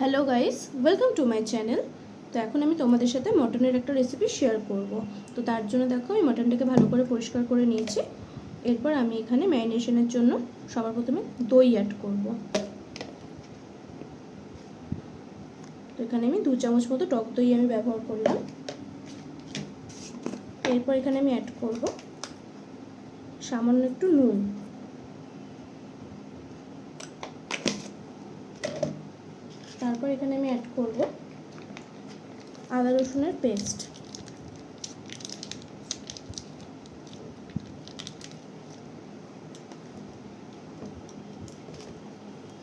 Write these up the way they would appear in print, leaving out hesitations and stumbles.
Hello guys, welcome to my channel. তো এখন আমি তোমাদের সাথে মটনের একটা রেসিপি শেয়ার করব। তো তার জন্য দেখো আমি মটনটাকে ভালো করে পরিষ্কার করে নিয়েছি। এরপর আমি এখানে ম্যারিনেশনের জন্য সবার প্রথমে দই অ্যাড করব। তো এখানে আমি 2 চামচ মতো টক দই আমি ব্যবহার করলাম। এরপর এখানে আমি অ্যাড করব সামান্য একটু নুন। তারপর এখানে আমি অ্যাড করব আদা রসুনের পেস্ট।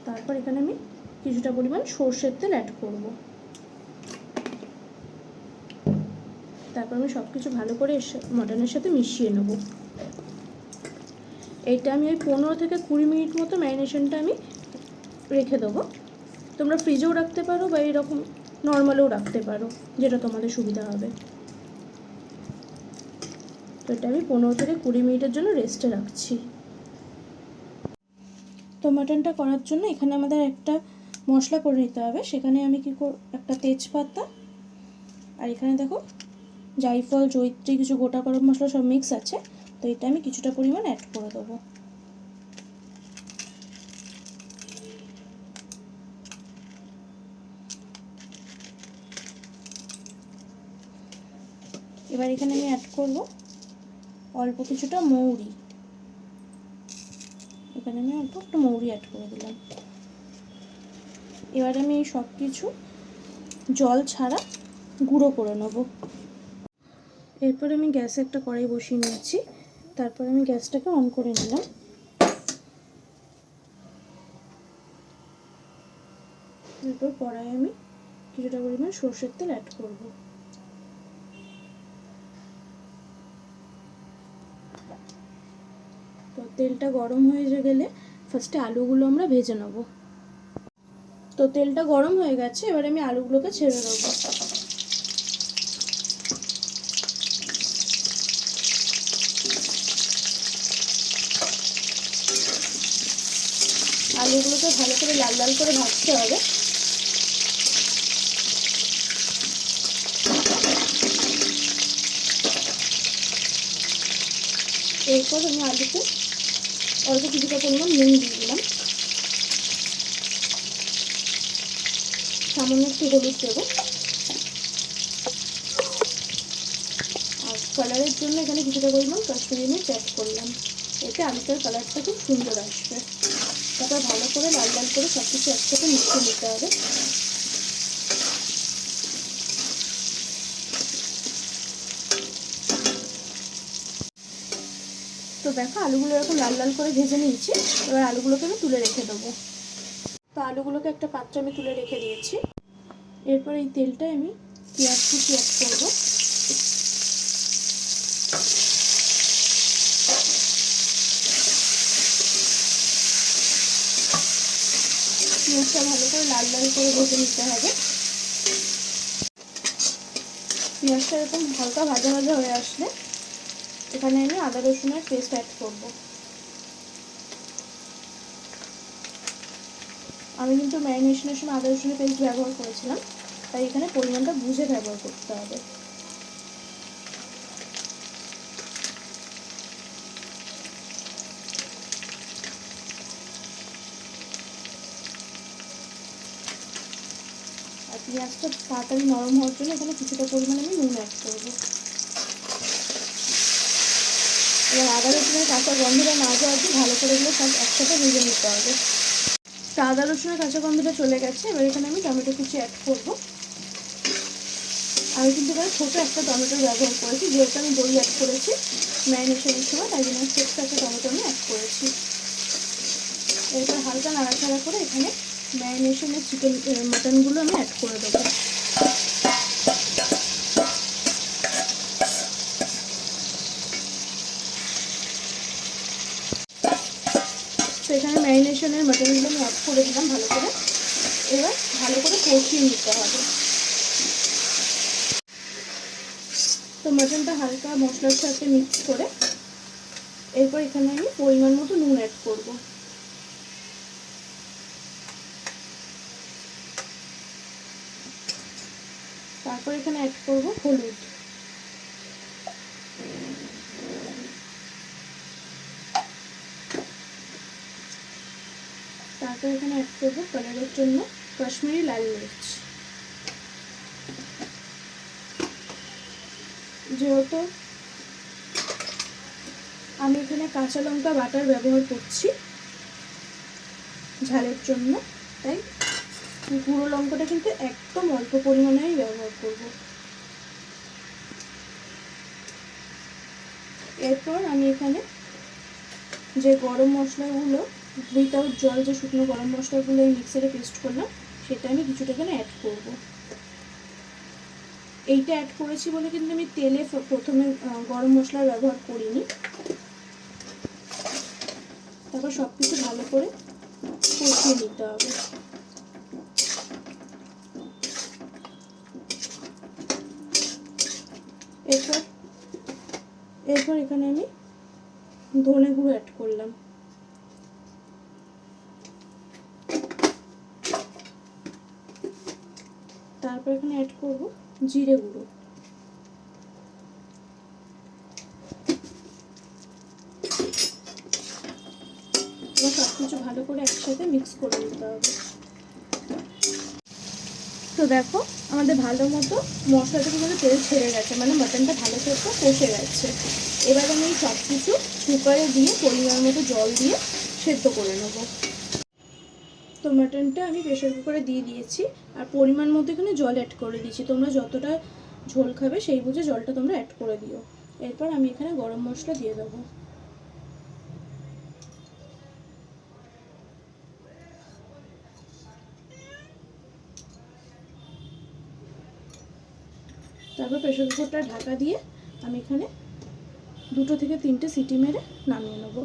তারপর এখানে আমি কিছুটা পরিমাণ সরষের তেল অ্যাড করব। তারপর আমি সব কিছু ভালো করে মটনের সাথে মিশিয়ে নেব। এইটা আমি ওই 15 থেকে 20 মিনিট মতো ম্যারিনেশনটা আমি রেখে দেবো। তোমরা ফ্রিজেও রাখতে পারো বা এরকম নর্মালেও রাখতে পারো, যেটা তোমাদের সুবিধা হবে। তো এটা আমি 15 থেকে 20 মিনিটের জন্য রেস্টে রাখছি। তো মাটনটা করার জন্য এখানে আমাদের একটা মশলা করে নিতে হবে। সেখানে আমি একটা তেজপাতা, আর এখানে দেখো জায়ফল, জয়িত্রী, কিছু গোটা গরম মশলা সব মিক্স আছে। তো এটা আমি কিছুটা পরিমাণ অ্যাড করে দেবো। এবার এখানে আমি অ্যাড করব অল্প কিছুটা মৌরি। এখানে আমি অল্প একটু মৌরি অ্যাড করে দিলাম। এবার আমি এই সব কিছু জল ছাড়া গুঁড়ো করে নেব। এরপর আমি গ্যাসে একটা কড়াই বসিয়ে নিয়েছি। তারপর আমি গ্যাসটাকে অন করে নিলাম। এরপর কড়াই আমি কিছুটা পরিমাণ সরষের তেল অ্যাড করব। তো তেলটা গরম হয়ে গেলে ফার্স্টে আলুগুলো আমরা ভেজে নেব। তো তেলটা গরম হয়ে গেছে, এবার আমি আলুগুলোকে ছেড়ে দেবো। আলুগুলোকে ভালো করে লাল লাল করে ভাজতে হবে। এরপর আমি আলুতে অল্প কিছুটা পরিমাণ নুন দিয়ে দিলাম, সামান্য একটু হলুদ দেবো, আর কালারের জন্য এখানে কিছুটা পরিমাণ কাশ্মীরি মির্চ অ্যাড করলাম। এতে আলুটার কালারটা খুব সুন্দর আসবে। তারপর ভালো করে লাল লাল করে সব কিছু একসাথে মিশিয়ে নিতে হবে। তো দেখো আলুগুলো এরকম লাল লাল করে ভেজে নিয়েছি। এবার আলুগুলোকে আমি তুলে রেখে দেবো। তো আলুগুলোকে একটা পাত্রে আমি তুলে রেখে দিয়েছি। এরপর এই তেলটায় আমি পেঁয়াজ কুচি অ্যাড করবো। পেঁয়াজটা ভালো করে লাল লাল করে ভেজে নিতে হবে। পেঁয়াজটা এরকম হালকা ভাজা ভাজা হয়ে আসলে এখানে আমি আদা রসুনের পেস্ট অ্যাড করব। আমি কিন্তু ম্যারিনেশনের সময় আদা রসুনের পেস্ট ব্যবহার করেছিলাম, তাই এখানে পরিমাণটা বুঝে ব্যবহার করতে হবে। আর পেঁয়াজটা তাড়াতাড়ি নরম হওয়ার জন্য এখানে কিছুটা পরিমাণে আমি নুন অ্যাড করব। এবার আদা রসুনের কাঁচা গন্ধটা না যাওয়ার দিয়ে ভালো করে এগুলো সব একসাথে ভেজে নিতে হবে। তো আদা রসুনের কাঁচা গন্ধটা চলে গেছে। এবার এখানে আমি টমেটো কুচি অ্যাড করব। আমি কিন্তু এবার ছোটো একটা টমেটো ব্যবহার করেছি, যেহেতু আমি দই অ্যাড করেছি ম্যারিনেশনের সময়, তাই জন্য ছোট্ট একটা টমেটো আমি অ্যাড করেছি। এরপর হালকা নাড়াচাড়া করে এখানে ম্যারিনেশনের মাটনগুলো আমি অ্যাড করে দেবো। তো এখানে ম্যারিনেশনের মাটনগুলো আমি অ্যাড করে দিলাম ভালো করে। এবার ভালো করে কষিয়ে নিতে হবে। তো মাটনটা হালকা মশলার সাথে মিক্স করে এরপর এখানে আমি পরিমাণ মতো নুন অ্যাড করব। তারপর এখানে অ্যাড করব হলুদ, তারপর এখানে অ্যাড করব কালারের জন্য কাশ্মীরি লাল মির্চ। যেহেতু আমি এখানে কাঁচা লঙ্কা বাটার ব্যবহার করছি ঝালের জন্য, তাই গুঁড়ো লঙ্কাটা কিন্তু একদম অল্প পরিমাণেই ব্যবহার করব। এরপর আমি এখানে যে গরম মশলাগুলো উইদাউট জল, যে শুকনো গরম মশলাগুলো এই মিক্সারে পেস্ট করলাম, সেটা আমি কিছুটা এখানে অ্যাড করব। এইটা অ্যাড করেছি বলে কিন্তু আমি তেলে প্রথমে গরম মশলার ব্যবহার করিনি। তারপর সব কিছু ভালো করে কষিয়ে নিতে হবে। এরপর এখানে আমি ধনে গুঁড়ো অ্যাড করলাম। তারপর এখানে অ্যাড করব জিরে গুঁড়ো। এবার সব কিছু ভালো করে একসাথে মিক্স করে নিতে হবে। তো দেখো আমাদের ভালো মতো মশলা থেকে কিন্তু তেল ছেড়ে গেছে, মানে মাটনটা ভালো করে কষে গেছে। এবার আমি এই সব কিছু কুকারে দিয়ে পরিমাণ মতো জল দিয়ে সেদ্ধ করে নেব। তো মাটনটা আমি প্রেশার কুকারে দিয়ে দিয়েছি, আর পরিমাণ মতো এখানে জল অ্যাড করে দিয়েছি। তোমরা যতটা ঝোল খাবে সেই বুঝে জলটা তোমরা অ্যাড করে দিও। এরপর আমি এখানে গরম মশলা দিয়ে দেবো। তারপর প্রেশার কুকারটা ঢাকা দিয়ে আমি এখানে 2 থেকে 3টে সিটি মেরে নামিয়ে নেব।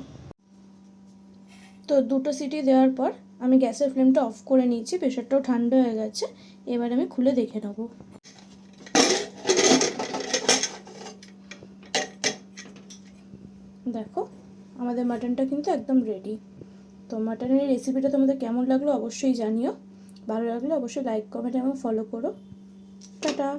তো 2টো সিটি দেওয়ার পর আমি গ্যাসের ফ্লেমটা অফ করে নিয়েছি, প্রেশারটাও ঠান্ডা হয়ে গেছে। এবার আমি খুলে দেখে নেব। দেখো আমাদের মাটনটা কিন্তু একদম রেডি। তো মাটনের রেসিপিটা তোমাদের কেমন লাগলো অবশ্যই জানিও। ভালো লাগলে অবশ্যই লাইক, কমেন্ট এবং ফলো করো। টাটা।